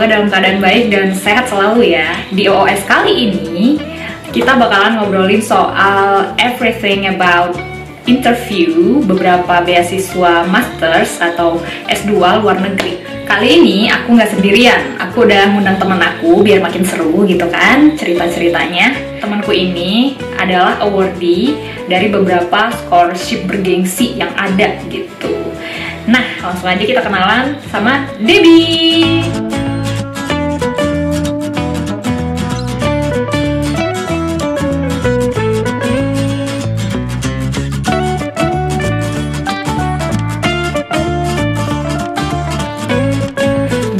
semoga dalam keadaan baik dan sehat selalu ya. Di OOS kali ini, kita bakalan ngobrolin soal everything about interview beberapa beasiswa masters atau S2 luar negeri. Kali ini aku nggak sendirian, aku udah ngundang temen aku biar makin seru gitu kan cerita-ceritanya. Temanku ini adalah awardee dari beberapa scholarship bergengsi yang ada gitu. Nah, langsung aja kita kenalan sama Debbie.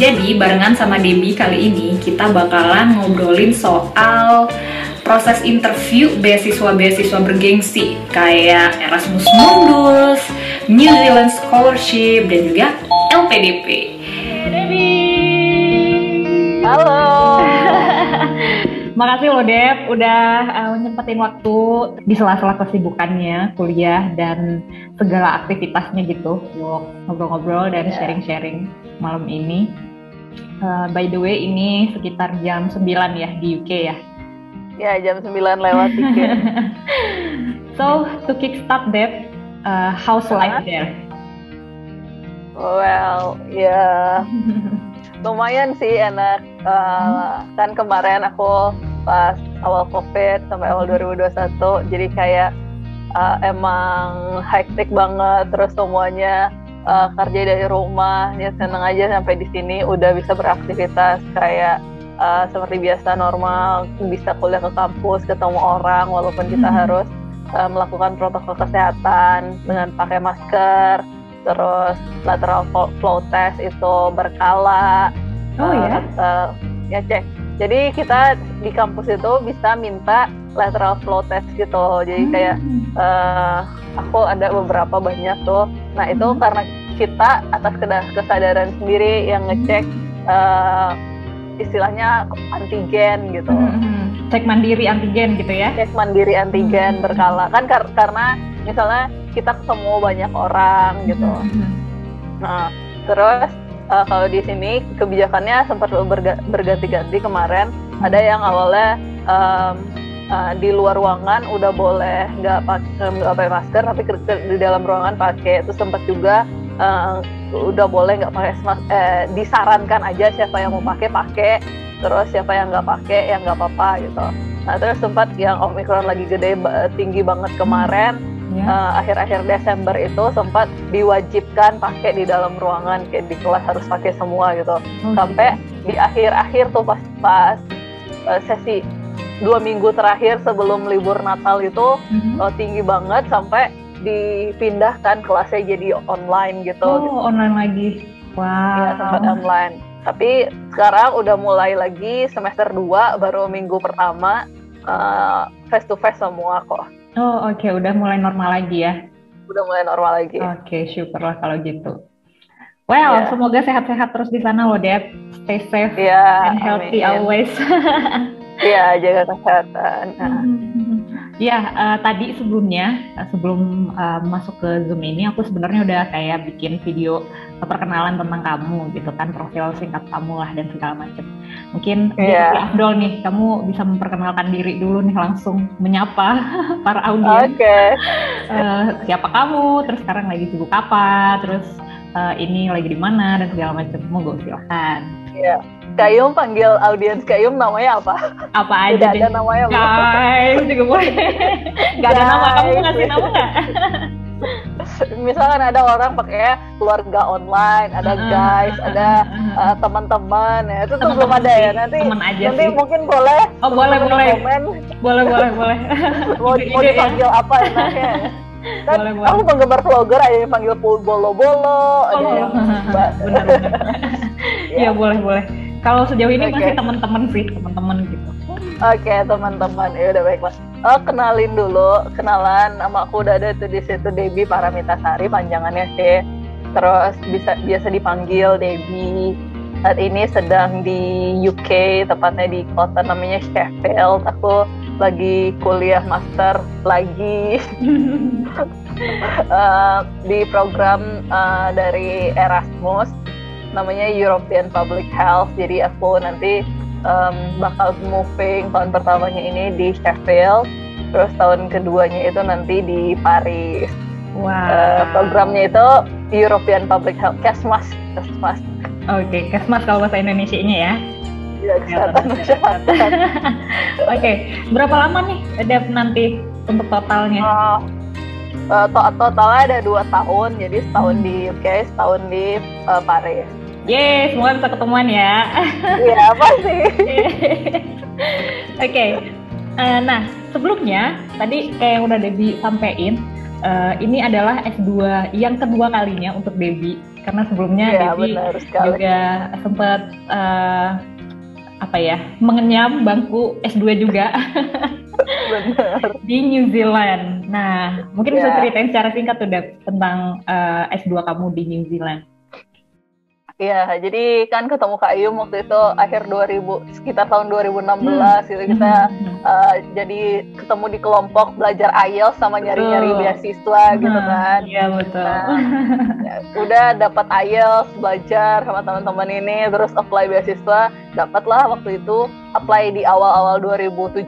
Jadi barengan sama Debbie kali ini kita bakalan ngobrolin soal proses interview beasiswa-beasiswa bergengsi kayak Erasmus Mundus, New Zealand Scholarship, dan juga LPDP. Debbie! Halo! Makasih loh Deb, udah nyempetin waktu di sela-sela kesibukannya, kuliah, dan segala aktivitasnya gitu untuk ngobrol-ngobrol dan sharing-sharing malam ini. By the way, ini sekitar jam 9 ya di UK ya? Ya, jam 9 lewat dikit. So, to kickstart Deb, how's life there? Well, ya lumayan sih enak. Kan kemarin aku pas awal COVID sampai awal 2021, jadi kayak emang hektik banget, terus semuanya kerja dari rumah. Ya seneng aja sampai di sini udah bisa beraktivitas kayak seperti biasa normal, bisa kuliah ke kampus, ketemu orang walaupun kita harus melakukan protokol kesehatan dengan pakai masker, terus lateral flow test itu berkala. Ya cek. Jadi kita di kampus itu bisa minta lateral flow test gitu. Jadi kayak aku ada beberapa banyak tuh. Nah itu karena kita atas kesadaran sendiri yang ngecek istilahnya antigen gitu. Cek mandiri antigen gitu ya? Cek mandiri antigen berkala. Kan karena misalnya kita ketemu banyak orang gitu. Nah terus kalau di sini kebijakannya sempat berganti-ganti kemarin. Ada yang awalnya di luar ruangan udah boleh nggak pakai masker, tapi di dalam ruangan pakai. Itu sempat juga udah boleh nggak pakai disarankan aja siapa yang mau pakai, terus siapa yang nggak pakai ya nggak apa-apa gitu. Nah terus sempat yang Omicron lagi tinggi banget kemarin. Akhir-akhir Desember itu sempat diwajibkan pakai di dalam ruangan, kayak di kelas harus pakai semua gitu. Sampai di akhir-akhir tuh pas sesi 2 minggu terakhir sebelum libur Natal itu tinggi banget sampai dipindahkan kelasnya jadi online gitu. Online lagi. Wow. Ya, sempat online. Tapi sekarang udah mulai lagi semester 2, baru minggu pertama face to face semua kok. Oke. Udah mulai normal lagi ya? Udah mulai normal lagi. Oke, syukurlah kalau gitu. Well, semoga sehat-sehat terus di sana loh, Deb. Stay safe and healthy always. Iya, jaga kesehatan. Tadi sebelum masuk ke Zoom ini, aku sebenarnya udah kayak bikin video perkenalan tentang kamu gitu kan, profil singkat kamu lah dan segala macam. Mungkin Afdol nih, kamu bisa memperkenalkan diri dulu nih, langsung menyapa para audiens. Siapa kamu, terus sekarang lagi sibuk apa, terus ini lagi di mana dan segala macam. Monggo silakan. Iya. Kayum panggil audiens Kayum namanya apa? Apa aja deh. Ada namanya guys juga boleh. Gak ada nama, kamu ngasih nama nggak? Misalkan ada orang pakai keluarga online, ada guys, ada teman-teman ya, itu tuh belum ada ya. Nanti mungkin boleh. Boleh. Mau dipanggil apa enaknya? Kan aku penggemar vlogger, ada yang panggil bolo-bolo, ada yang benar. Iya boleh. Kalau sejauh ini masih teman-teman gitu. Oke, teman-teman. Ya udah baiklah. Kenalan nama aku udah ada tuh di situ, Debbie Paramitasari panjangannya sih. Terus biasa dipanggil Debbie. Saat ini sedang di UK, tepatnya di kota namanya Sheffield. Aku lagi kuliah master lagi di program dari Erasmus. namanya European Public Health. Jadi aku nanti bakal moving tahun pertamanya ini di Sheffield, terus tahun keduanya itu nanti di Paris. Programnya itu European Public Health, Kesmas. Oke, Kesmas kalau bahasa Indonesianya ya. Ya, kesehatan masyarakat. Oke, berapa lama nih Dep nanti untuk totalnya? Totalnya ada 2 tahun, jadi setahun di UK, setahun di Paris. Yeay, semua bisa ketemuan ya. Iya, pasti. Oke, nah sebelumnya tadi kayak yang udah Debbie sampein, ini adalah S2 yang kedua kalinya untuk Debbie, karena sebelumnya Debbie juga sempat mengenyam bangku S2 juga. Benar. Di New Zealand. Nah, mungkin bisa ceritain secara singkat tuh Deb tentang S2 kamu di New Zealand. Iya, jadi kan ketemu Kak Ayum waktu itu sekitar tahun 2016 gitu, kita jadi ketemu di kelompok belajar IELTS sama nyari-nyari beasiswa gitu kan. Iya, betul. Nah, udah dapat IELTS, belajar sama teman-teman ini, terus apply beasiswa, dapatlah waktu itu apply di awal-awal 2017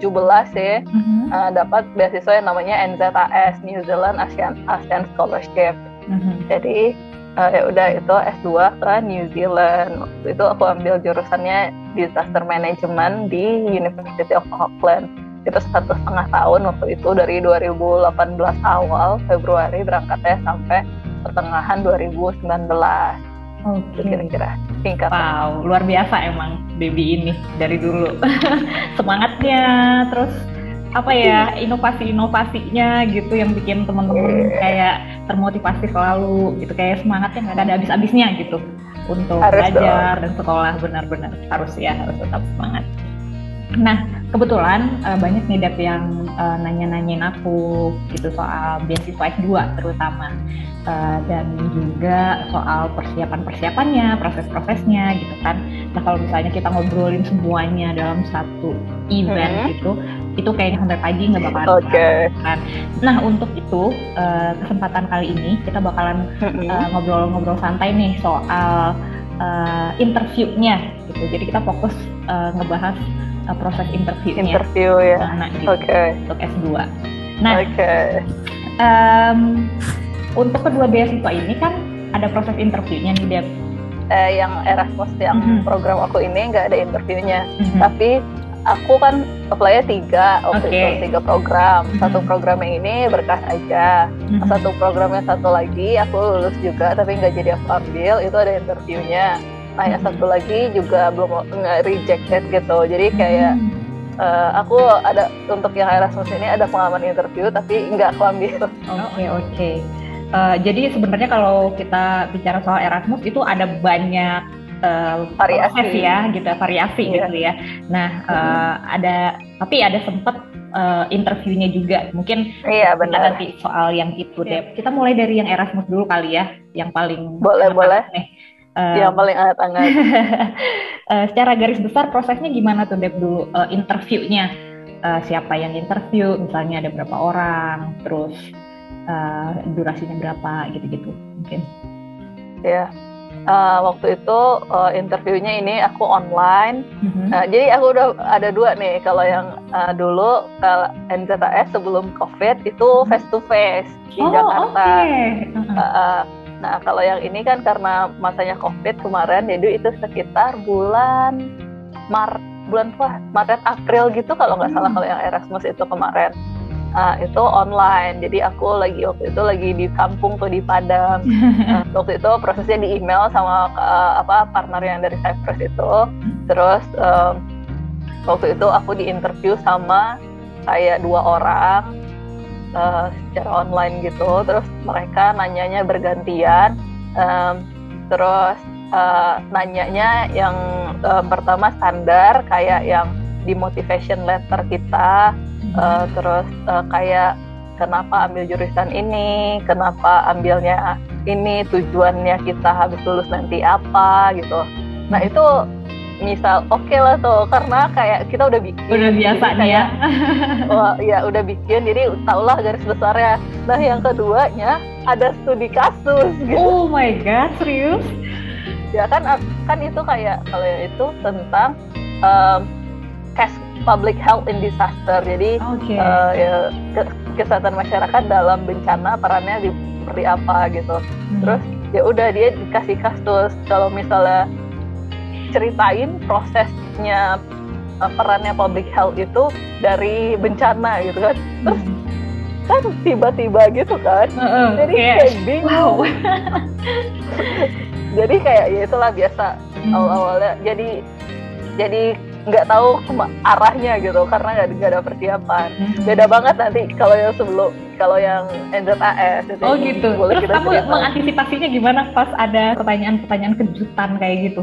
ya. Dapat beasiswa yang namanya NZAS, New Zealand ASEAN Scholarship. Jadi ya udah itu S2 ke New Zealand. Waktu itu aku ambil jurusannya Disaster Management di University of Auckland. Itu 1,5 tahun waktu itu, dari 2018 awal Februari berangkatnya sampai pertengahan 2019. Oke. Kira-kira singkat. Wow, luar biasa emang Debbie ini dari dulu. Semangatnya, terus inovasi-inovasinya gitu yang bikin teman-teman kayak termotivasi selalu gitu, kayak semangatnya nggak ada habis-habisnya gitu untuk belajar dan sekolah. Benar-benar harus tetap semangat. Nah, kebetulan banyak nih Dep yang nanya-nanyain aku gitu soal beasiswa S2 terutama, dan juga soal persiapannya, proses-prosesnya gitu kan. Nah, kalau misalnya kita ngobrolin semuanya dalam satu event gitu, itu kayaknya sampai pagi nggak bakalan kan. Nah, untuk itu kesempatan kali ini kita bakalan ngobrol-ngobrol santai nih soal interviewnya gitu. Jadi kita fokus ngebahas proses interviewnya. Untuk S2. Nah, untuk kedua beasiswa ini kan ada proses interviewnya nih Deb. Yang Erasmus yang program aku ini nggak ada interviewnya, tapi aku kan apply-nya 3 program. Satu program yang ini berkas aja, satu program yang satu lagi aku lulus juga tapi nggak jadi aku ambil, itu ada interviewnya. Nah, yang satu lagi juga belum rejected gitu. Jadi kayak aku ada untuk yang Erasmus ini ada pengalaman interview tapi nggak aku ambil. Oke. Jadi sebenarnya kalau kita bicara soal Erasmus itu ada banyak variasi gitu ya. Nah, ada sempat interviewnya juga. Mungkin benar. Nanti soal yang itu deh. Kita mulai dari yang Erasmus dulu kali ya, yang paling boleh. Yang paling hangat-hangat. Secara garis besar prosesnya gimana tuh Deb dulu interviewnya? Siapa yang interview? Misalnya ada berapa orang? Terus durasinya berapa? Gitu-gitu mungkin. Ya. Waktu itu interviewnya ini aku online. Jadi aku udah ada 2 nih. Kalau yang dulu NZAS sebelum COVID itu face to face di Jakarta. Nah, kalau yang ini kan karena masanya COVID kemarin, jadi itu sekitar bulan Maret April gitu kalau nggak salah, kalau yang Erasmus itu kemarin. Itu online, jadi aku waktu itu lagi di kampung tuh di Padang. Waktu itu prosesnya di email sama partner yang dari Cyprus itu. Terus waktu itu aku di interview sama kayak 2 orang secara online gitu. Terus mereka nanyanya bergantian. Terus nanyanya yang pertama standar kayak yang di motivation letter kita. Terus kayak kenapa ambil jurusan ini, kenapa ambilnya ini, tujuannya kita habis lulus nanti apa gitu. Nah itu misal oke lah tuh, karena kayak kita udah bikin, udah biasa nih ya. Udah bikin, jadi tahulah garis besarnya. Nah yang keduanya ada studi kasus gitu. Oh my god, serius? Ya kan itu kayak kalau yang itu tentang case public health in disaster. Jadi ya, kesehatan masyarakat dalam bencana perannya seperti apa gitu. Terus ya udah dia dikasih kasus kalau misalnya ceritain prosesnya perannya public health itu dari bencana gitu kan. Terus kan tiba-tiba gitu kan. Jadi kayak bingung. Wow. Jadi kayak ya itulah biasa awal-awalnya. Jadi nggak tahu arahnya gitu karena nggak ada persiapan. Beda banget nanti kalau yang NZAS itu. Oh gitu. Terus kamu mengantisipasinya gimana pas ada pertanyaan-pertanyaan kejutan kayak gitu?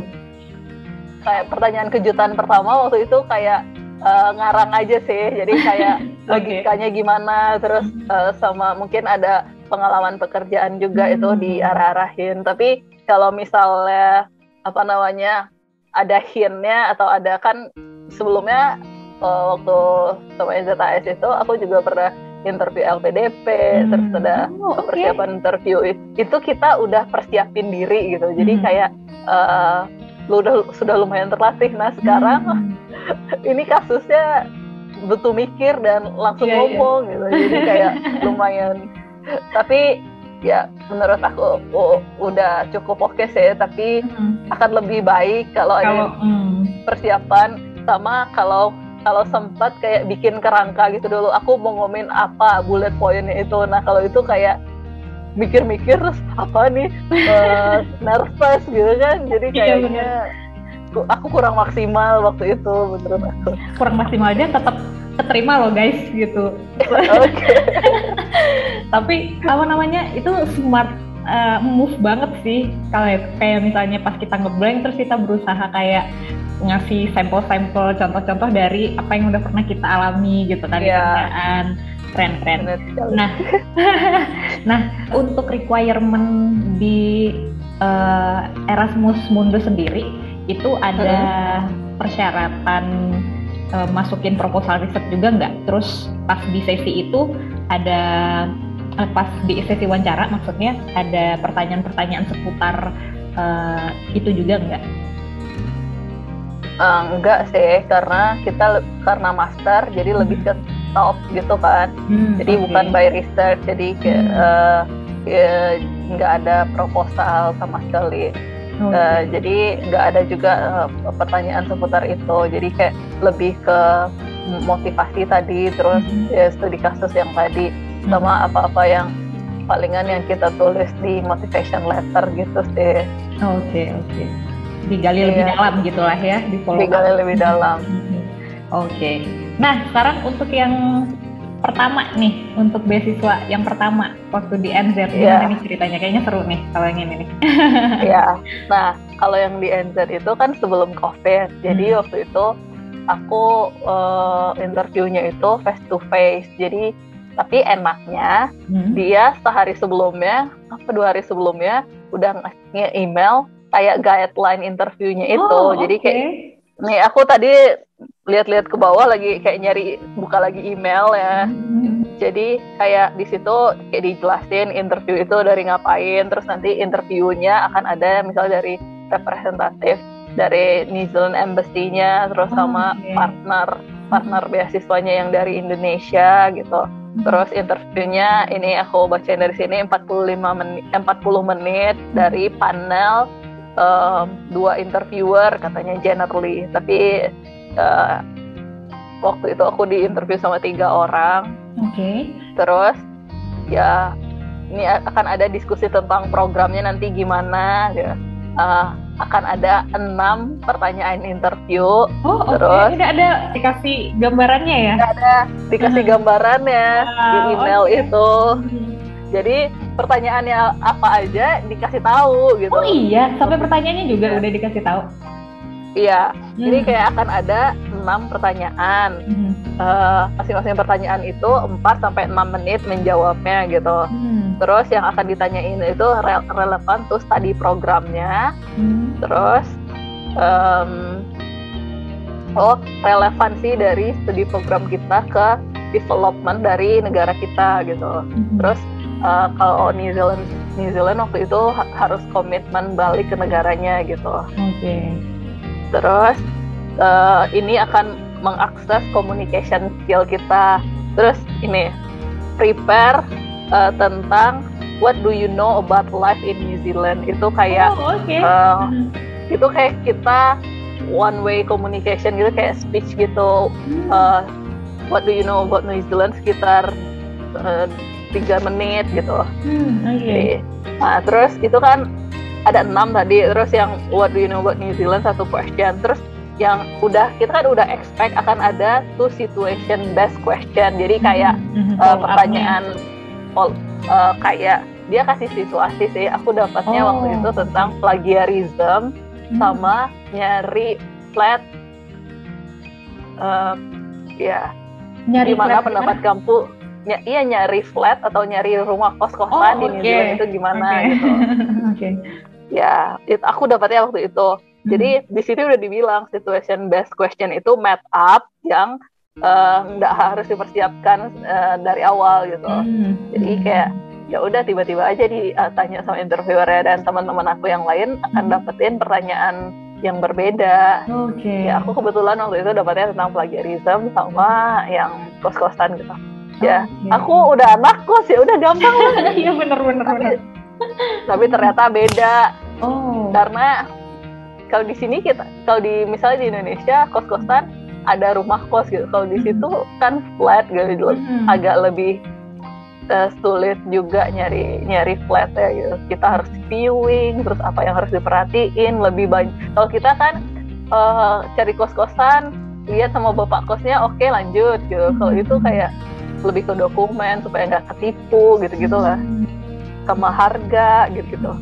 Kayak pertanyaan kejutan pertama waktu itu kayak ngarang aja sih. Jadi kayak logikanya gimana, terus sama mungkin ada pengalaman pekerjaan juga itu diarah-arahin. Tapi kalau misalnya ada hint-nya atau ada kan sebelumnya waktu sama NZAS itu aku juga pernah interview LPDP, terus ada persiapan interview itu kita udah persiapin diri gitu. Jadi kayak sudah lumayan terlatih. Nah sekarang ini kasusnya butuh mikir dan langsung ngomong gitu. Jadi kayak lumayan. Tapi ya menurut aku udah cukup oke sih. Tapi akan lebih baik kalau ada persiapan, sama kalau sempat kayak bikin kerangka gitu dulu. Aku mau ngomongin apa bullet point-nya itu. Nah kalau itu kayak mikir-mikir terus apa nih nervous gitu kan. Jadi kayaknya aku kurang maksimal waktu itu menurut aku. Kurang maksimal aja tetap keterima loh guys gitu. Tapi itu smart move banget sih. Kalau kayak misalnya pas kita ngeblank terus kita berusaha kayak ngasih sampel-sampel contoh-contoh dari apa yang udah pernah kita alami gitu kan di kerjaan. Keren. Nah untuk requirement di Erasmus Mundus sendiri itu ada persyaratan masukin proposal riset juga nggak? Terus pas di sesi itu ada pas di sesi wawancara maksudnya ada pertanyaan-pertanyaan seputar itu juga nggak? Enggak sih, karena master jadi lebih ke top gitu kan. Jadi bukan by research, jadi nggak ada proposal sama sekali. Jadi nggak ada juga pertanyaan seputar itu. Jadi kayak lebih ke motivasi tadi, terus studi kasus yang tadi, sama apa-apa yang palingan yang kita tulis di motivation letter gitu sih. Oke. Digali lebih dalam gitulah ya, digali lebih dalam. Oke. Nah sekarang untuk yang pertama nih, untuk beasiswa yang pertama waktu di NZ, gimana nih ceritanya? Kayaknya seru nih kalau yang ini nih. Nah kalau yang di NZ itu kan sebelum COVID, jadi waktu itu aku interviewnya itu face to face. Jadi tapi enaknya dia sehari sebelumnya, 2 hari sebelumnya udah ngasih email kayak guideline interviewnya itu. Jadi kayak nih aku tadi lihat-lihat ke bawah lagi kayak buka lagi email ya. Jadi kayak di situ kayak dijelasin interview itu dari ngapain, terus nanti interviewnya akan ada misalnya dari representatif dari New Zealand Embassy-nya, terus sama partner beasiswanya yang dari Indonesia gitu. Terus interviewnya ini aku bacain dari sini 40 menit dari panel 2 interviewer katanya generally, tapi waktu itu aku diinterview sama 3 orang. Terus ya ini akan ada diskusi tentang programnya nanti gimana ya. Akan ada 6 pertanyaan interview. Terus tidak ada dikasih gambarannya ya? Tidak ada dikasih gambarannya di email itu. Jadi pertanyaannya apa aja dikasih tahu gitu. Oh iya, sampai pertanyaannya juga udah dikasih tahu. Iya, jadi kayak akan ada 6 pertanyaan. Masing-masing pertanyaan itu 4-6 menit menjawabnya gitu. Terus yang akan ditanyain itu relevan tuh study programnya. Terus relevansi dari studi program kita ke development dari negara kita gitu. Terus kalau New Zealand New Zealand waktu itu harus komitmen balik ke negaranya gitu. Oke. Terus ini akan mengakses communication skill kita. Terus ini prepare tentang what do you know about life in New Zealand. Itu kayak itu kayak kita one way communication gitu, kayak speech gitu. What do you know about New Zealand, sekitar 3 menit gitu. Okay. Nah, terus itu kan ada 6 tadi. Terus yang what do you know about New Zealand 1 question. Terus yang kita kan udah expect akan ada 2 situation based question. Jadi kayak pertanyaan kayak dia kasih situasi sih. Aku dapatnya waktu itu tentang plagiarism sama nyari flat. Gimana pendapat kamu? Iya, nyari flat atau nyari rumah kos-kosan di New Zealand itu gimana gitu. Ya, aku dapatnya waktu itu. Jadi di sini udah dibilang situation based question itu map up yang nggak harus dipersiapkan dari awal gitu. Jadi kayak ya udah tiba-tiba aja ditanya sama interviewernya, dan teman-teman aku yang lain akan dapetin pertanyaan yang berbeda. Ya aku kebetulan waktu itu dapatnya tentang plagiarism sama yang kos-kosan gitu. Ya, aku udah anak kos, ya udah gampang lah. Iya benar. Tapi ternyata beda. Karena kalau di sini misalnya di Indonesia kos-kosan ada rumah kos gitu. Kalau di situ kan flat gitu, agak lebih sulit juga nyari flat ya gitu. Kita harus viewing, terus apa yang harus diperhatiin lebih banyak. Kalau kita kan cari kos-kosan, lihat sama bapak kosnya, oke, lanjut gitu. Kalau itu kayak lebih ke dokumen supaya nggak ketipu gitu-gitu lah, sama harga gitu-gitu.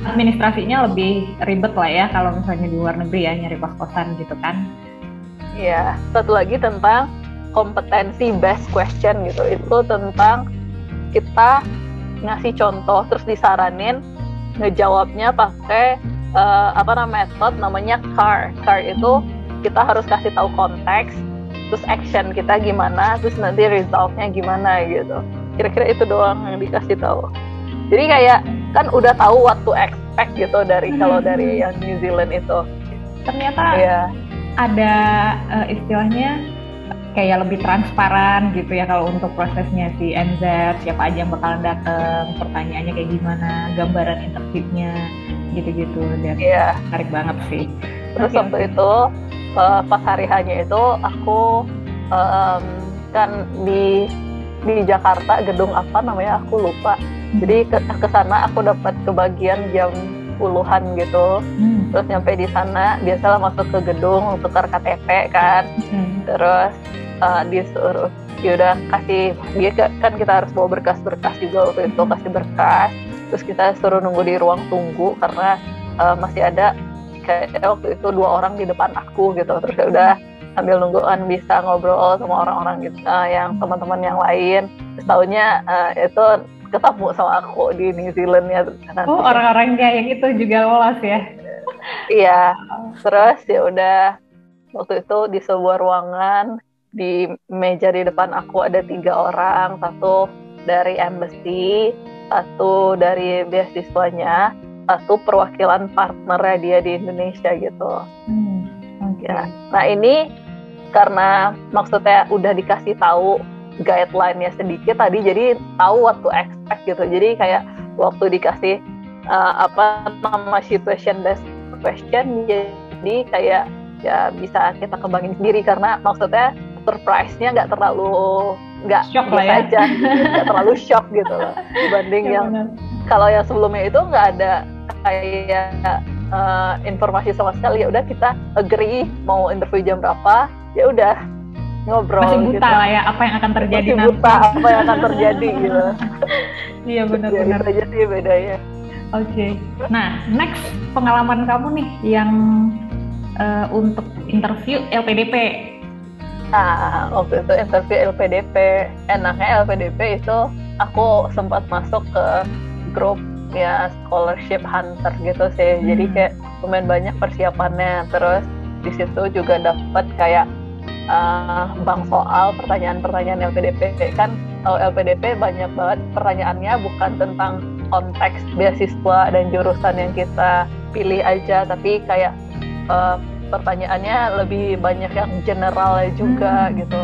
Administrasinya lebih ribet lah ya kalau misalnya di luar negeri ya, nyari kos-kosan gitu kan. Iya, satu lagi tentang kompetensi based question gitu. Itu tentang kita ngasih contoh terus disaranin ngejawabnya pakai metode namanya CAR. CAR itu kita harus kasih tahu konteks, terus action kita gimana, terus nanti resultnya gimana gitu. Kira-kira itu doang yang dikasih tahu. Jadi kayak kan udah tahu what to expect gitu dari kalau dari yang New Zealand itu. Ternyata ada istilahnya kayak lebih transparan gitu ya kalau untuk prosesnya si NZ, siapa aja yang bakalan datang, pertanyaannya kayak gimana, gambaran interviewnya gitu-gitu, dan menarik banget sih. Terus waktu itu pas hari hanya itu aku kan di Jakarta, gedung apa namanya aku lupa. Jadi ke sana aku dapat kebagian jam 10-an gitu. Terus nyampe di sana biasalah masuk ke gedung tukar KTP kan. Terus disuruh yaudah kasih, dia kan kita harus bawa berkas-berkas juga waktu itu, kasih berkas. Terus kita suruh nunggu di ruang tunggu karena masih ada kayak waktu itu 2 orang di depan aku gitu. Terus ya udah sambil nungguan bisa ngobrol sama orang-orang gitu, yang teman-teman yang lain. Terus taunya itu ketemu sama aku di New Zealand ya. Orang-orang kayak gitu juga lolos ya? Iya. Terus ya udah waktu itu di sebuah ruangan, di meja di depan aku ada 3 orang, 1 dari embassy, 1 dari beasiswanya, 1 perwakilan partnernya dia di Indonesia gitu. Ya. Nah ini karena maksudnya udah dikasih tahu guideline-nya sedikit tadi, jadi tahu what to expect gitu. Jadi kayak waktu dikasih situation based question, jadi kayak ya bisa kita kembangin sendiri karena maksudnya surprise-nya nggak shock lah ya, nggak terlalu shock gitu loh dibanding yang kalau yang sebelumnya itu nggak ada kayak informasi sama sekali. Ya udah kita agree mau interview jam berapa, ya udah ngobrol masih buta gitu. Lah ya apa yang akan terjadi masih buta apa yang akan terjadi gitu. Iya benar-benar aja sih bedanya. Oke. Nah next pengalaman kamu nih yang untuk interview LPDP. Waktu itu interview LPDP, enaknya LPDP itu aku sempat masuk ke grup ya scholarship hunter gitu sih. Jadi kayak lumayan banyak persiapannya. Terus di situ juga dapat kayak bank soal, pertanyaan-pertanyaan LPDP kan. Kalau LPDP banyak banget pertanyaannya bukan tentang konteks beasiswa dan jurusan yang kita pilih aja, tapi kayak pertanyaannya lebih banyak yang general juga gitu.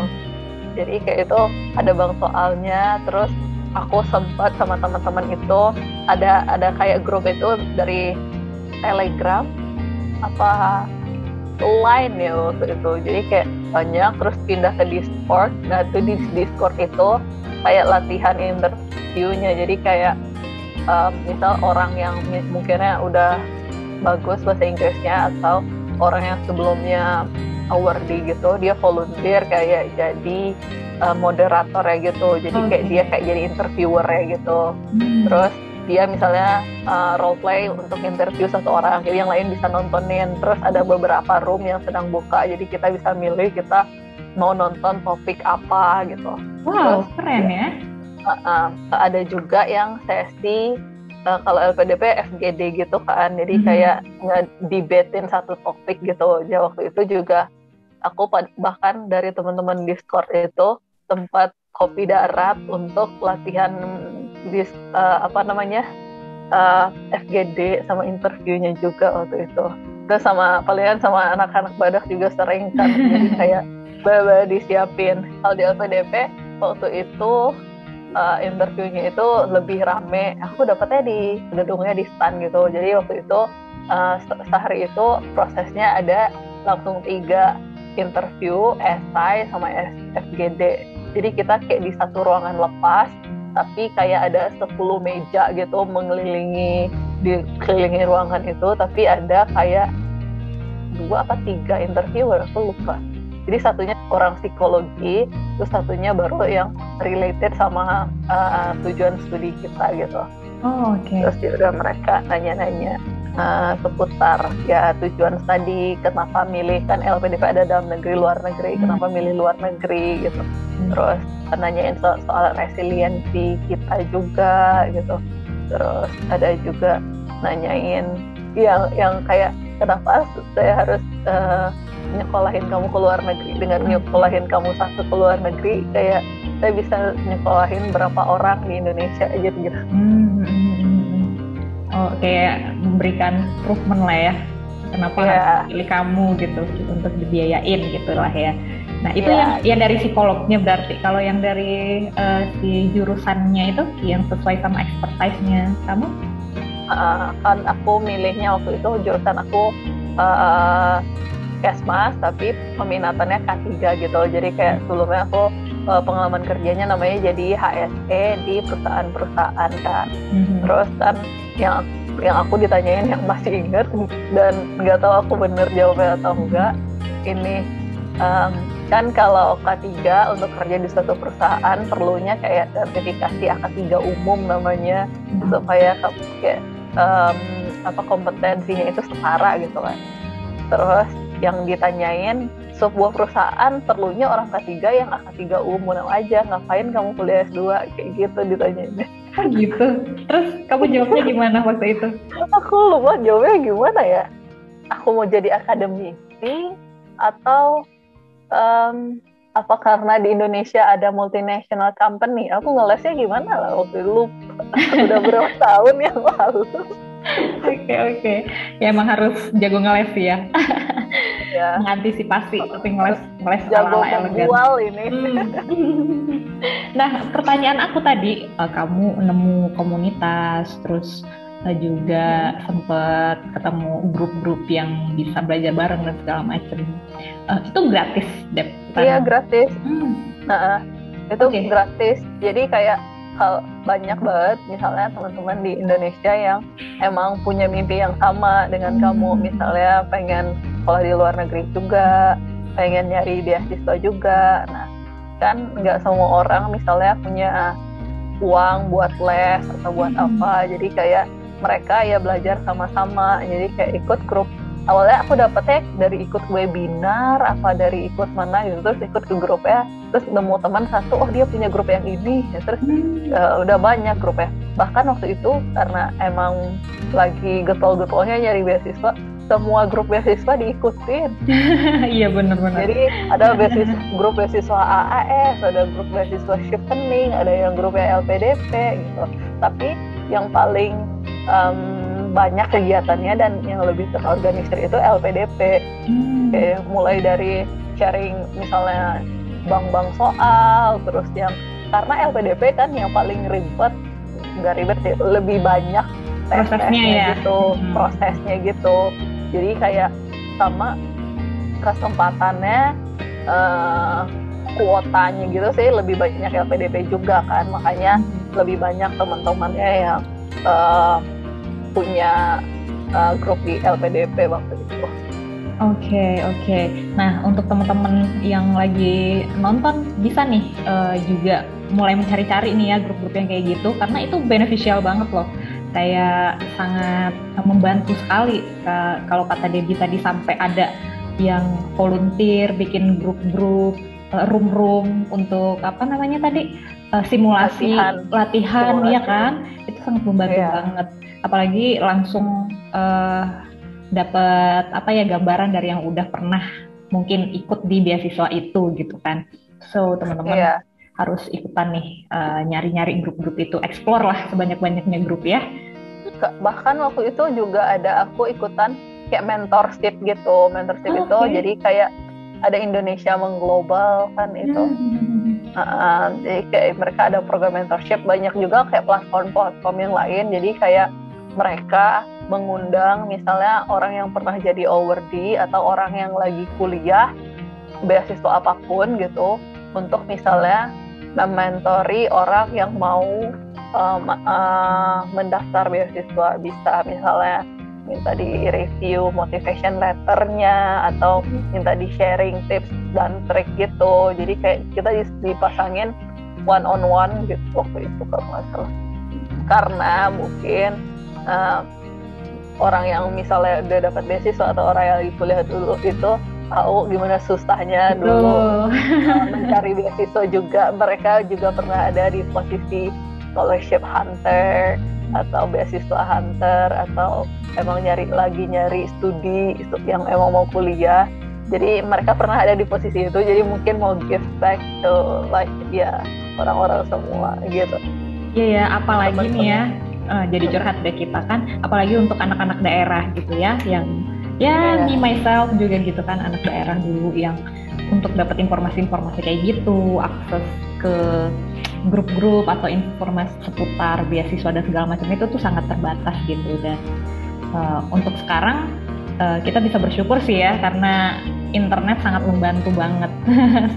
Jadi kayak itu ada bang soalnya. Terus aku sempat sama teman-teman itu ada kayak grup itu dari Telegram apa Line ya waktu itu. Jadi kayak banyak, terus pindah ke Discord. Nah itu di Discord itu kayak latihan interviewnya. Jadi kayak misal orang yang mungkinnya udah bagus bahasa Inggrisnya atau orang yang sebelumnya awardee gitu, dia volunteer kayak jadi moderator ya gitu. Jadi kayak dia kayak jadi interviewer ya gitu. Terus dia misalnya role play untuk interview satu orang, jadi yang lain bisa nontonin. Terus ada beberapa room yang sedang buka, jadi kita bisa milih kita mau nonton topik apa gitu. Wow, terus, keren ya. Ada juga yang sesi kalau LPDP FGD gitu kan, jadi kayak ngedebatein satu topik gitu. Ya waktu itu juga aku bahkan dari teman-teman Discord itu tempat kopi darat untuk latihan FGD sama interviewnya juga waktu itu. Terus sama palingan sama anak-anak Badak juga sering kan, jadi kayak disiapin. Kalau di LPDP waktu itu interviewnya itu lebih rame. Aku dapetnya di gedungnya di stand gitu. Jadi waktu itu sehari itu prosesnya ada langsung 3 interview, esai sama FGD. Jadi kita kayak di satu ruangan lepas, tapi kayak ada 10 meja gitu dikelilingi ruangan itu, tapi ada kayak 2 atau 3 interviewer, aku lupa. Jadi satunya orang psikologi, terus satunya baru yang related sama tujuan studi kita gitu. Oh, oke. Terus juga mereka nanya-nanya seputar ya tujuan studi, kenapa milih, kan LPDP ada dalam negeri, luar negeri, kenapa milih luar negeri gitu. Terus nanyain soal resiliensi kita juga gitu. Terus ada juga nanyain yang kayak kenapa saya harus nyekolahin kamu ke luar negeri, dengan nyekolahin kamu satu ke luar negeri kayak saya bisa nyekolahin berapa orang di Indonesia aja gitu. Oh, kayak memberikan improvement lah ya, kenapa harus pilih kamu gitu untuk dibiayain gitu lah ya. Nah itu yang dari psikolognya berarti. Kalau yang dari si jurusannya itu yang sesuai sama expertise-nya kamu? Kan aku milihnya waktu itu jurusan aku Kesmas, tapi peminatannya K3 gitu. Jadi kayak sebelumnya aku pengalaman kerjanya namanya jadi HSE di perusahaan-perusahaan kan. Terus kan yang aku ditanyain yang masih inget dan nggak tahu aku bener jawabnya atau enggak, ini kan kalau K3 untuk kerja di suatu perusahaan perlunya kayak sertifikasi AK3 umum namanya, supaya kayak kompetensinya itu setara gitu kan. Terus yang ditanyain, sebuah perusahaan perlunya orang K3 yang AK3 umum aja, ngapain kamu kuliah S2, kayak gitu ditanyain. Oh gitu. Terus kamu jawabnya gimana waktu itu? Aku lupa jawabnya gimana ya. Aku mau jadi akademisi atau apa karena di Indonesia ada multinational company. Aku ngelesnya gimana lah waktu itu, lupa. Udah berapa tahun yang lalu. Oke. Ya emang harus jago ngeles ya. Mengantisipasi, tapi ngeles jago membual ini. Nah, pertanyaan aku tadi, kamu nemu komunitas, terus juga sempat ketemu grup-grup yang bisa belajar bareng dan segala macam. Itu gratis, Dep? Iya, gratis. Itu gratis. Jadi kayak banyak banget misalnya teman-teman di Indonesia yang emang punya mimpi yang sama dengan kamu, misalnya pengen sekolah di luar negeri juga, pengen nyari beasiswa juga. Nah kan nggak semua orang misalnya punya uang buat les atau buat apa, jadi kayak mereka ya belajar sama-sama. Jadi kayak ikut grup, awalnya aku dapetnya dari ikut webinar apa dari ikut mana gitu, terus ikut ke grupnya, terus nemu teman satu, oh dia punya grup yang ini ya, terus udah banyak grupnya. Bahkan waktu itu karena emang lagi getol-getolnya nyari beasiswa, semua grup beasiswa diikutin. Iya benar-benar. Jadi ada grup beasiswa AAS, ada grup beasiswa Shiftening, ada yang grupnya LPDP gitu. Tapi yang paling banyak kegiatannya dan yang lebih terorganisir itu LPDP. Kayak mulai dari sharing misalnya bank-bank soal, terus yang karena LPDP kan yang paling ribet, nggak ribet sih, lebih banyak prosesnya ya gitu, prosesnya gitu. Jadi kayak sama kesempatannya, kuotanya gitu sih lebih banyak LPDP juga kan, makanya lebih banyak teman-temannya yang punya grup di LPDP waktu itu. Oke. Nah, untuk teman-teman yang lagi nonton bisa nih juga mulai mencari-cari nih ya grup-grup yang kayak gitu, karena itu beneficial banget loh. Kayak sangat membantu sekali. Kalau kata Debbie tadi sampai ada yang volunteer bikin grup-grup, room untuk apa namanya tadi, simulasi latihan ya kan, itu sangat membantu banget. Apalagi langsung dapat apa ya, gambaran dari yang udah pernah mungkin ikut di beasiswa itu gitu kan. So teman-teman harus ikutan nih, nyari-nyari grup-grup itu, explore lah sebanyak-banyaknya grup ya. Bahkan waktu itu juga ada aku ikutan kayak mentorship gitu. Itu jadi kayak ada Indonesia Mengglobal kan itu. Jadi kayak mereka ada program mentorship, banyak juga kayak platform-platform yang lain. Jadi kayak mereka mengundang misalnya orang yang pernah jadi awardee atau orang yang lagi kuliah beasiswa apapun gitu, untuk misalnya mementori orang yang mau mendaftar beasiswa. Bisa misalnya minta di review motivation letternya atau minta di sharing tips dan trik gitu. Jadi kayak kita dipasangin one on one gitu waktu itu kalau nggak salah. Karena mungkin orang yang misalnya udah dapat beasiswa atau orang yang lagi kuliah dulu itu tahu gimana susahnya dulu mencari beasiswa juga. Mereka juga pernah ada di posisi scholarship hunter atau beasiswa hunter, atau emang nyari studi yang emang mau kuliah. Jadi mereka pernah ada di posisi itu, jadi mungkin mau give back to like orang-orang semua gitu. Iya, apalagi nih ya, jadi curhat deh kita kan, apalagi untuk anak-anak daerah gitu ya, yang me myself juga gitu kan, anak daerah dulu yang untuk dapat informasi-informasi kayak gitu, akses ke grup-grup atau informasi seputar beasiswa dan segala macam itu tuh sangat terbatas gitu. Dan untuk sekarang kita bisa bersyukur sih ya, karena internet sangat membantu banget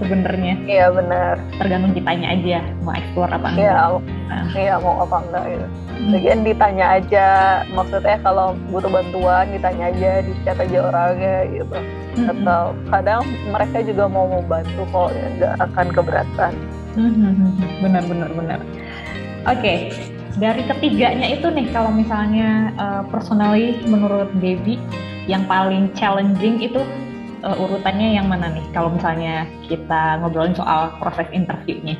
sebenarnya. Iya benar. Tergantung kitanya aja mau explore apa enggak. Iya mau apa enggak gitu. Lagian ditanya aja, maksudnya kalau butuh bantuan ditanya aja, di chat aja orangnya gitu. Atau kadang mereka juga mau membantu kok, ya nggak akan keberatan. Benar. Oke, dari ketiganya itu nih, kalau misalnya personally menurut Debbie yang paling challenging itu urutannya yang mana nih kalau misalnya kita ngobrolin soal proses interviewnya?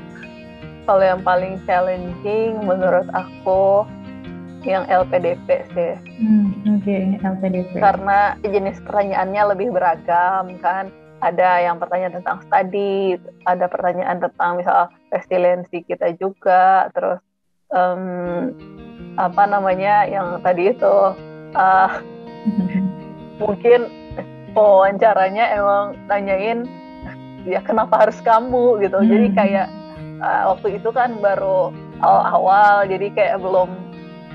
Kalau yang paling challenging menurut aku yang LPDP sih. LPDP. Karena jenis pertanyaannya lebih beragam kan. Ada yang pertanyaan tentang study, ada pertanyaan tentang misal resiliensi kita juga, terus yang tadi itu mungkin wawancaranya emang nanyain ya kenapa harus kamu gitu. Jadi kayak waktu itu kan baru awal-awal, jadi kayak belum,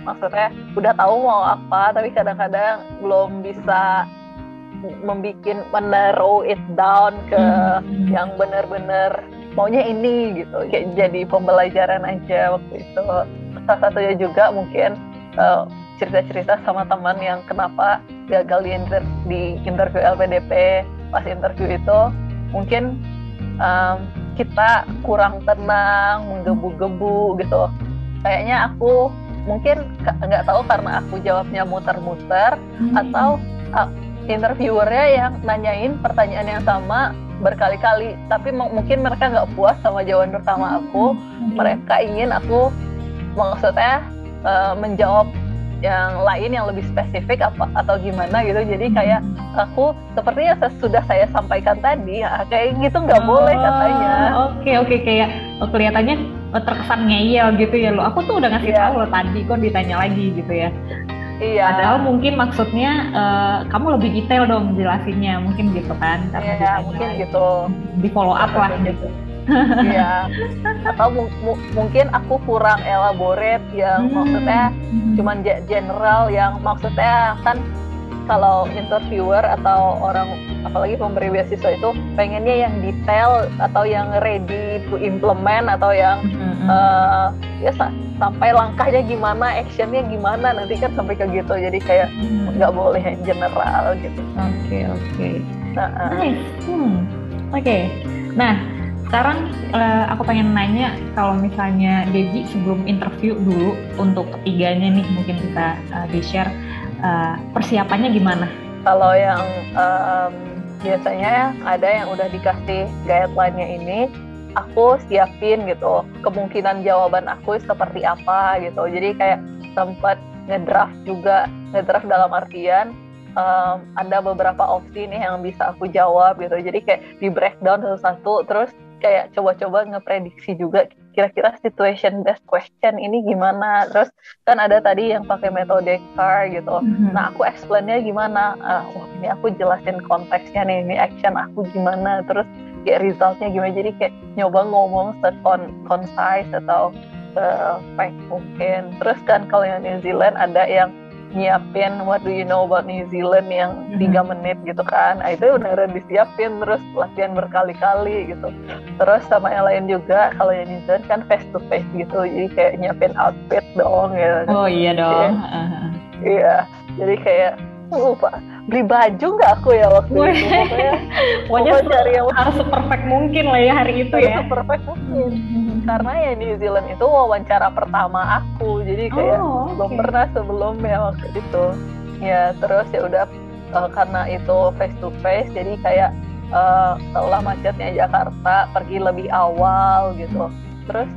maksudnya udah tahu mau apa, tapi kadang-kadang belum bisa narrow it down ke yang benar-benar maunya ini gitu. Kayak jadi pembelajaran aja waktu itu. Salah satunya juga mungkin cerita-cerita sama teman yang kenapa gagal di interview LPDP. Pas interview itu mungkin kita kurang tenang, menggebu-gebu gitu. Kayaknya aku mungkin nggak tahu karena aku jawabnya muter-muter atau interviewernya yang nanyain pertanyaan yang sama berkali-kali, tapi mungkin mereka nggak puas sama jawaban pertama aku. Mereka ingin aku maksudnya menjawab yang lain yang lebih spesifik atau gimana gitu. Jadi kayak aku sepertinya sudah saya sampaikan tadi, kayak gitu nggak boleh katanya. Oke, kayak kelihatannya terkesan ngeyel gitu ya lo. Aku tuh udah ngasih tahu lo tadi kok ditanya lagi gitu ya. Iya. Padahal mungkin maksudnya kamu lebih detail dong jelasinnya, mungkin gitu kan? Iya, mungkin gitu. Di follow up lah gitu. Iya. Atau mungkin aku kurang elaborate yang maksudnya cuman general, yang maksudnya kan kalau interviewer atau orang apalagi pemberi beasiswa itu pengennya yang detail atau yang ready to implement atau yang sampai langkahnya gimana, actionnya gimana, nanti kan sampai ke gitu. Jadi kayak nggak boleh yang general gitu. Oke. Nice. Oke. Nah, sekarang aku pengen nanya, kalau misalnya Deji sebelum interview dulu untuk ketiganya nih, mungkin bisa di-share persiapannya gimana? Kalau yang biasanya ada yang udah dikasih guideline-nya ini, aku siapin gitu kemungkinan jawaban aku seperti apa gitu. Jadi kayak sempat ngedraft dalam artian ada beberapa opsi nih yang bisa aku jawab gitu. Jadi kayak di breakdown satu-satu, terus kayak coba-coba ngeprediksi juga kira-kira situation based question ini gimana. Terus kan ada tadi yang pakai metode CAR gitu. Nah, aku explain-nya gimana? Ini aku jelasin konteksnya nih, ini action aku gimana, terus kayak resultnya gimana. Jadi kayak nyoba ngomong concise atau fact mungkin. Terus kan kalau yang New Zealand ada yang nyiapin what do you know about New Zealand yang 3 menit gitu kan. Nah, itu beneran disiapin, terus latihan berkali-kali gitu. Terus sama yang lain juga, kalau yang New Zealand kan face to face gitu, jadi kayak nyiapin outfit dong ya. Oh iya dong. Iya, jadi kayak lupa beli baju nggak aku ya waktu itu. Pokoknya cari yang harus seperfect mungkin lah ya hari itu ya. Seperfect mungkin. Karena ya New Zealand itu wawancara pertama aku, jadi kayak belum pernah sebelumnya waktu itu. Ya terus ya udah karena itu face to face, jadi kayak setelah macetnya Jakarta pergi lebih awal gitu. Terus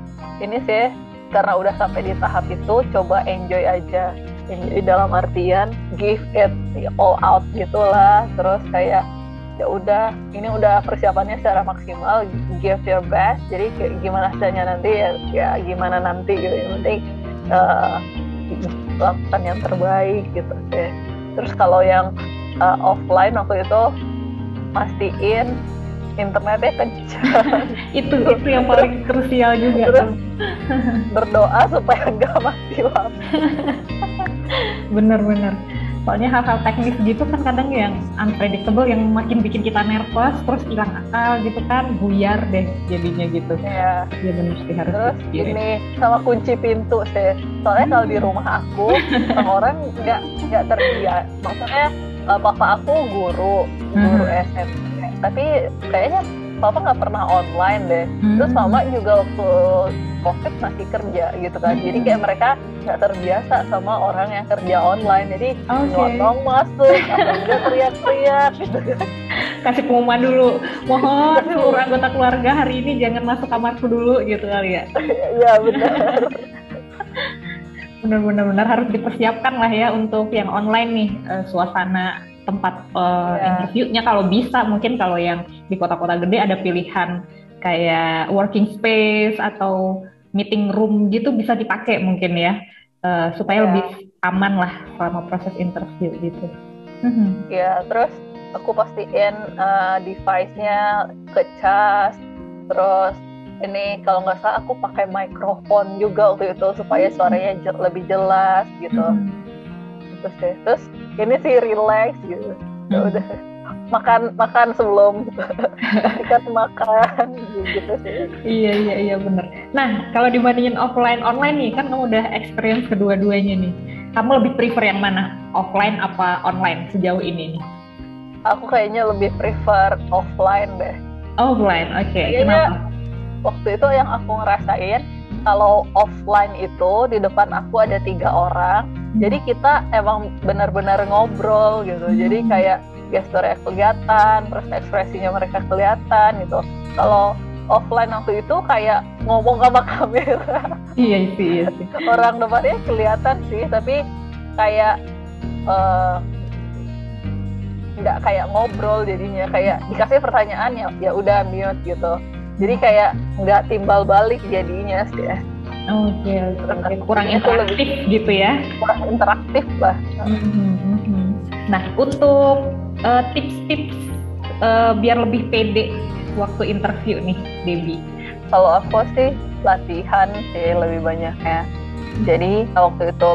ini sih karena udah sampai di tahap itu, coba enjoy aja. Enjoy dalam artian give it all out gitulah. Terus kayak ya udah, ini udah persiapannya secara maksimal, give your best. Jadi kayak gimana hasilnya nanti ya gimana nanti gitu. Yang penting lakukan yang terbaik gitu sih. Terus kalau yang offline waktu itu pastiin internetnya kencang. itu yang paling krusial juga. Terus berdoa supaya nggak mati lampu. Bener. Soalnya hal-hal teknis gitu kan kadang yang unpredictable, yang makin bikin kita nervous, terus hilang akal gitu kan, buyar deh jadinya gitu. Iya. Ya bener sih, harus. Terus ini sama kunci pintu sih. Soalnya kalau di rumah aku orang nggak terbiasa. Maksudnya papa aku guru SMP, tapi kayaknya papa nggak pernah online deh. Terus mama juga waktu COVID masih kerja gitu kan. Jadi kayak mereka nggak terbiasa sama orang yang kerja online. Jadi notong masuk, udah teriak-teriak gitu kan. Kasih pengumuman dulu, mohon seluruh anggota keluarga hari ini jangan masuk kamarku dulu gitu kali ya. Iya benar. Benar harus dipersiapkan lah ya untuk yang online nih, suasana tempat interviewnya kalau bisa. Mungkin kalau yang di kota-kota gede ada pilihan kayak working space atau meeting room gitu, bisa dipakai mungkin ya, supaya lebih aman lah selama proses interview gitu. Ya, terus aku pastiin device-nya kecas. Terus ini kalau nggak salah aku pakai mikrofon juga waktu itu supaya suaranya lebih jelas gitu. Terus ini sih relax gitu. Udah makan sebelum kita makan gitu sih. Iya bener. Nah, kalau dibandingin offline online nih, kan kamu udah experience kedua-duanya nih. Kamu lebih prefer yang mana? Offline apa online sejauh ini nih? Aku kayaknya lebih prefer offline deh. Offline, oke. Kenapa? Waktu itu yang aku ngerasain, kalau offline itu di depan aku ada 3 orang, jadi kita emang benar-benar ngobrol gitu. Jadi kayak gesturnya kelihatan, terus ekspresinya mereka kelihatan gitu. Kalau offline waktu itu kayak ngomong sama kamera. Iya sih. Orang depannya kelihatan sih, tapi kayak nggak kayak ngobrol, jadinya kayak dikasih pertanyaan ya udah mute gitu. Jadi kayak nggak timbal balik jadinya sih ya. Oke. Kurang interaktif gitu ya? Kurang interaktif lah. Nah, untuk tips-tips biar lebih pede waktu interview nih, Debbie. Kalau aku sih latihan sih lebih banyaknya. Jadi waktu itu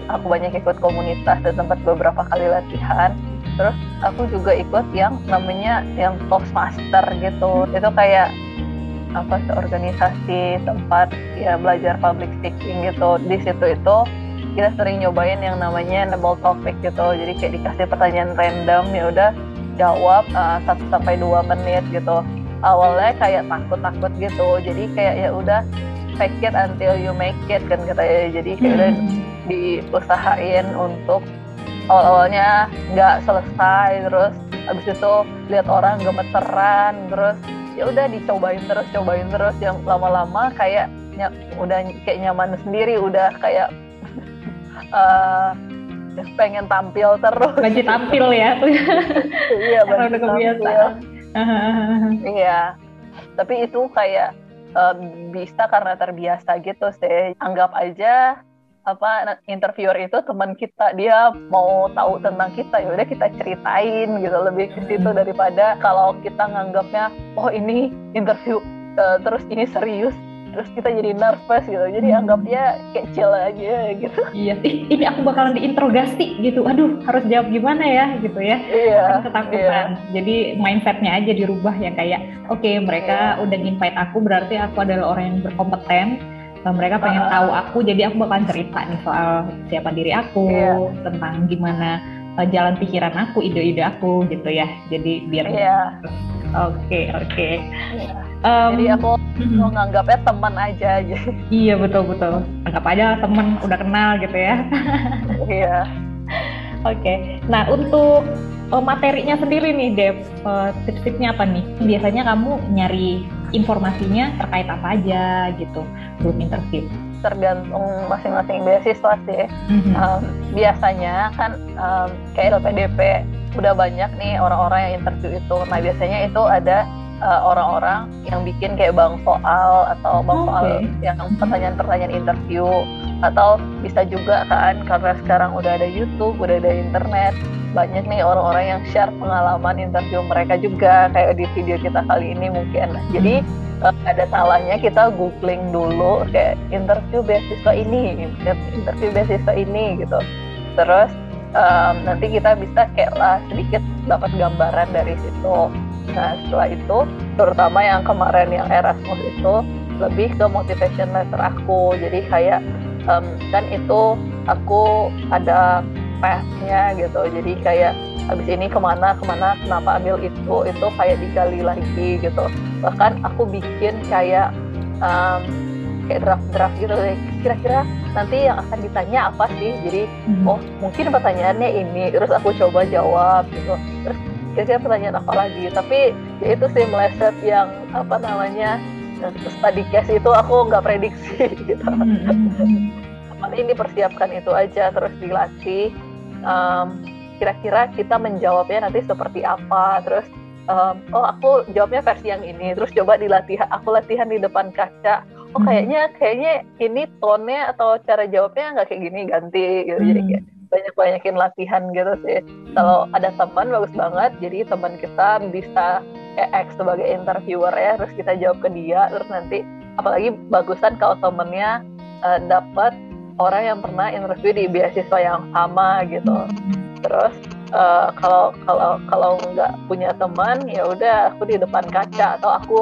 aku banyak ikut komunitas dan sempat beberapa kali latihan. Terus aku juga ikut yang namanya yang Toastmaster gitu. Itu kayak apa sih, organisasi tempat ya belajar public speaking gitu. Di situ itu kita sering nyobain yang namanya double topic gitu. Jadi kayak dikasih pertanyaan random, ya udah jawab 1-2 menit gitu. Awalnya kayak takut gitu. Jadi kayak ya udah fake it until you make it kan katanya. Jadi kayak udah diusahain untuk awal-awalnya nggak selesai, terus abis itu lihat orang gemeteran, terus ya udah cobain terus yang lama-lama kayak udah kayak nyaman sendiri, udah kayak pengen tampil terus. Lagi tampil ya. Iya, udah kebiasaan. Iya, tapi itu kayak bisa karena terbiasa gitu sih. Anggap aja interviewer itu teman kita, dia mau tahu tentang kita, ya udah kita ceritain gitu, lebih ke situ daripada kalau kita nganggapnya oh ini interview terus ini serius, terus kita jadi nervous gitu. Jadi anggapnya kayak chill aja gitu. Iya, ini aku bakalan diinterogasi gitu. Aduh, harus jawab gimana ya gitu ya. Iya. Kan ketakutan. Iya. Jadi mindsetnya aja dirubah yang kayak oke, mereka udah invite aku, berarti aku adalah orang yang berkompeten. Mereka pengen tahu aku, jadi aku bakalan cerita nih soal siapa diri aku, tentang gimana jalan pikiran aku, ide-ide aku gitu ya. Jadi biar Oke. Jadi aku mau nganggapnya teman aja gitu. Iya, betul. Anggap aja teman, udah kenal gitu ya. Iya. Oke. Nah, untuk materinya sendiri nih, Deb, tips-tipsnya apa nih? Biasanya kamu nyari informasinya terkait apa aja gitu sebelum interview? Tergantung masing-masing beasiswa sih. Biasanya kan kayak LPDP udah banyak nih orang-orang yang interview itu. Nah, biasanya itu ada orang-orang yang bikin kayak bank soal atau bank soal yang pertanyaan-pertanyaan interview, atau bisa juga kan karena sekarang udah ada YouTube, udah ada internet, banyak nih orang-orang yang share pengalaman interview mereka juga kayak di video kita kali ini mungkin. Jadi ada salahnya kita googling dulu kayak interview beasiswa ini gitu. Terus nanti kita bisa kayak sedikit dapat gambaran dari situ. Nah, setelah itu terutama yang kemarin yang Erasmus itu lebih ke motivation letter aku. Jadi kayak kan itu aku ada path-nya gitu. Jadi kayak habis ini kemana, kenapa ambil itu kayak digali lagi gitu. Bahkan aku bikin kayak draft gitu. Kira-kira nanti yang akan ditanya apa sih? Jadi oh mungkin pertanyaannya ini, terus aku coba jawab gitu. Terus kira-kira pertanyaan apa lagi? Tapi ya itu sih meleset yang study case itu aku nggak prediksi gitu. Paling dipersiapkan itu aja, terus dilatih. Kira-kira kita menjawabnya nanti seperti apa, terus aku jawabnya versi yang ini, terus coba aku latihan di depan kaca. Kayaknya ini tone-nya atau cara jawabnya nggak kayak gini, ganti gitu. Jadi kayak banyakin latihan gitu sih. Kalau ada teman bagus banget, jadi teman kita bisa act sebagai interviewer ya, terus kita jawab ke dia, terus nanti apalagi bagusan kalau temennya dapat orang yang pernah interview di beasiswa yang sama gitu. Terus kalau nggak punya teman, ya udah aku di depan kaca atau aku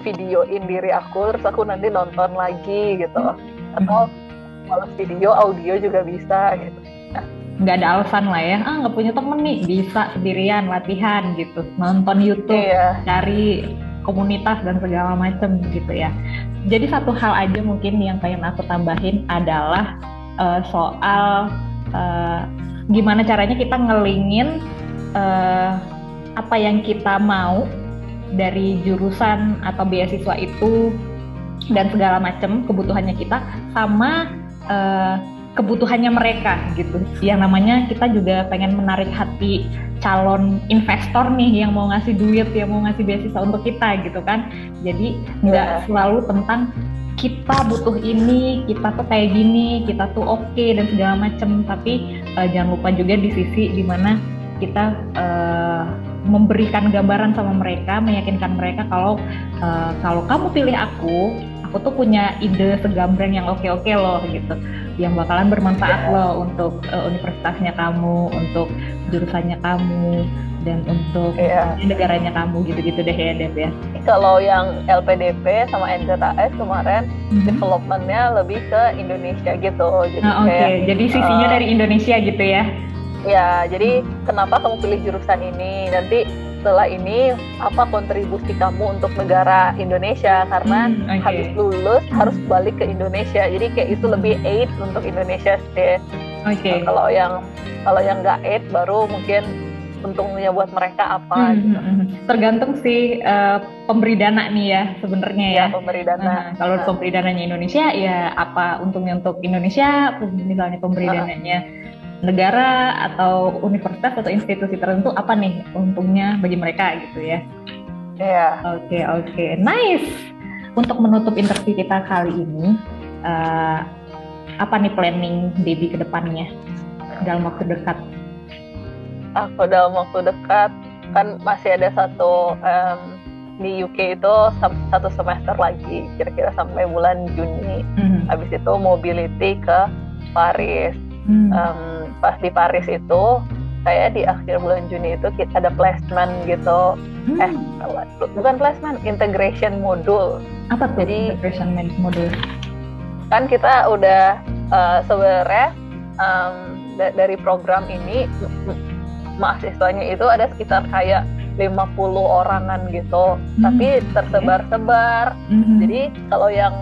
videoin diri aku, terus aku nanti nonton lagi gitu. Atau kalau video, audio juga bisa gitu. Nggak ada alasan lah ya, nggak punya temen nih, bisa sendirian latihan gitu, nonton YouTube, cari komunitas dan segala macam gitu ya. Jadi satu hal aja mungkin yang pengen aku tambahin adalah soal gimana caranya kita ngelingin apa yang kita mau dari jurusan atau beasiswa itu dan segala macam kebutuhannya kita sama kebutuhannya mereka gitu. Yang namanya kita juga pengen menarik hati calon investor nih yang mau ngasih duit, yang mau ngasih beasiswa untuk kita gitu kan. Jadi nggak selalu tentang kita butuh ini, kita tuh kayak gini, kita tuh oke dan segala macem. Tapi jangan lupa juga di sisi dimana kita memberikan gambaran sama mereka, meyakinkan mereka kalau kamu pilih aku tuh punya ide segambreng yang oke-oke loh gitu, yang bakalan bermanfaat loh untuk universitasnya kamu, untuk jurusannya kamu, dan untuk negaranya kamu gitu-gitu deh ya Deb ya. Kalau yang LPDP sama NZAS kemarin developmentnya lebih ke Indonesia gitu. Jadi jadi sisinya dari Indonesia gitu ya. Ya, jadi kenapa kamu pilih jurusan ini? Nanti setelah ini apa kontribusi kamu untuk negara Indonesia? Karena habis lulus harus balik ke Indonesia. Jadi kayak itu lebih aid untuk Indonesia sih. Nah, kalau yang nggak aid baru mungkin untungnya buat mereka apa? Gitu. Tergantung sih pemberi dana nih ya sebenarnya ya. Pemberi dana. Kalau pemberi dananya Indonesia ya apa untungnya untuk Indonesia? Misalnya pemberi dananya negara atau universitas atau institusi tertentu apa nih untungnya bagi mereka gitu ya. Oke. Nice. Untuk menutup interview kita kali ini, apa nih planning Debbie ke depannya dalam waktu dekat? Aku dalam waktu dekat kan masih ada satu di UK itu satu semester lagi, kira-kira sampai bulan Juni. Habis itu mobility ke Paris. Pas di Paris itu kayak di akhir bulan Juni itu kita ada placement gitu. Bukan placement, integration modul. Apa tuh integration modul? Kan kita udah sebenarnya dari program ini mahasiswanya itu ada sekitar kayak 50 orangan gitu, tapi tersebar-sebar. Jadi kalau yang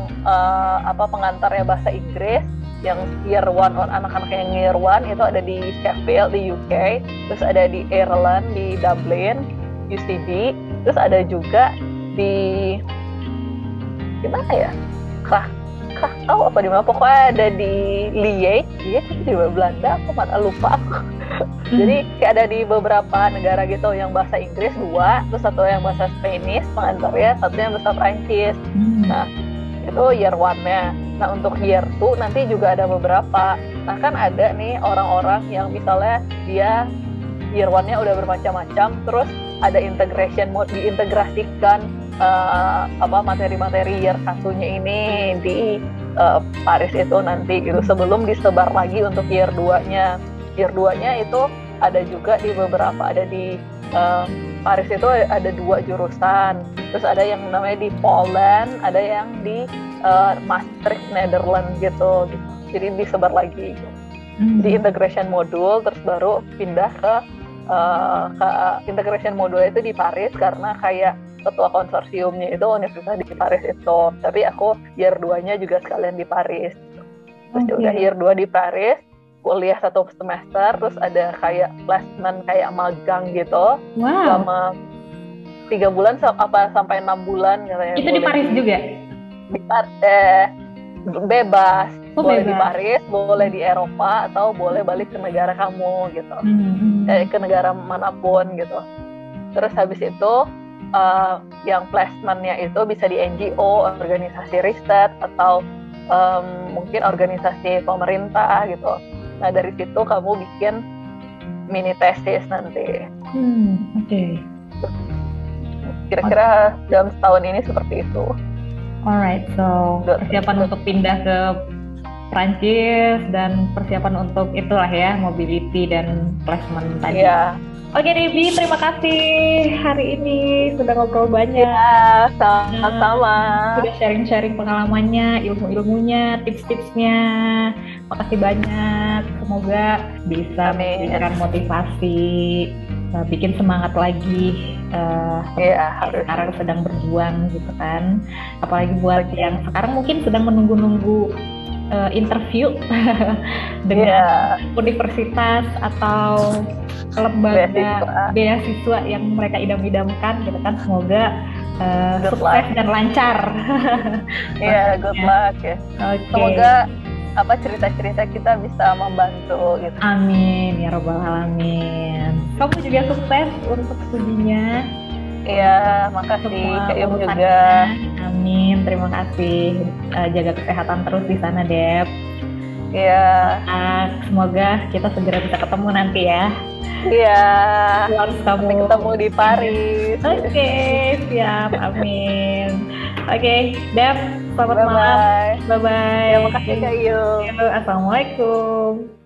pengantarnya bahasa Inggris yang year 1 anak-anak yang year 1 itu ada di Sheffield di UK, terus ada di Ireland di Dublin UCD, terus ada juga di gimana ya Krakau apa di mana, pokoknya ada di Liège itu di Belanda, aku malah lupa aku. Jadi kayak ada di beberapa negara gitu yang bahasa Inggris 2, terus satu yang bahasa Spanish pengantarnya, satu yang bahasa Prancis. Nah itu year 1-nya. Nah untuk year 2 nanti juga ada beberapa. Nah kan ada nih orang-orang yang misalnya dia year 1-nya udah bermacam-macam, terus ada integration mode, diintegrasikan materi-materi year 1-nya ini di Paris itu nanti gitu, sebelum disebar lagi untuk year 2-nya. Year 2-nya itu ada juga di beberapa, ada di Paris itu ada 2 jurusan, terus ada yang namanya di Poland, ada yang di Maastricht, Netherlands gitu. Jadi disebar lagi gitu. Di integration modul, terus baru pindah ke integration modul itu di Paris, karena kayak ketua konsorsiumnya itu universitas di Paris itu. Tapi aku year 2-nya juga sekalian di Paris. Terus udah year 2 di Paris, kuliah 1 semester, terus ada kayak placement, kayak magang gitu. Selama 3 bulan sampai 6 bulan katanya. Itu di Paris juga? Bebas. Boleh di Paris, boleh di Eropa, atau boleh balik ke negara kamu gitu. Ke negara manapun gitu. Terus habis itu yang placementnya itu bisa di NGO, organisasi riset, atau mungkin organisasi pemerintah gitu. Nah dari situ kamu bikin mini tesis nanti. Kira-kira dalam setahun ini seperti itu. Alright, so persiapan untuk pindah ke Prancis dan persiapan untuk itulah ya, mobility dan placement tadi. Oke Debbie, terima kasih hari ini sudah ngobrol banyak. Sama-sama. Sudah sharing-sharing pengalamannya, ilmu-ilmunya, tips-tipsnya. Makasih banyak. Semoga bisa memberikan motivasi, bikin semangat lagi. Sekarang sedang berjuang gitu kan. Apalagi buat yang sekarang mungkin sedang menunggu-nunggu interview dengan universitas atau lembaga beasiswa yang mereka idam-idamkan gitu kan. Semoga sukses dan lancar. Good luck ya. Semoga apa cerita-cerita kita bisa membantu gitu. Amin ya robbal alamin. Kamu juga sukses untuk studinya. Iya, makasih Kak Yung juga. Amin, terima kasih. Jaga kesehatan terus di sana, Dep. Iya. Semoga kita segera bisa ketemu nanti ya. Iya. Harus ketemu di Paris. Oke, siap. Amin. Oke, Dep, selamat malam. Bye-bye. Terima kasih Kak Yung. Assalamualaikum.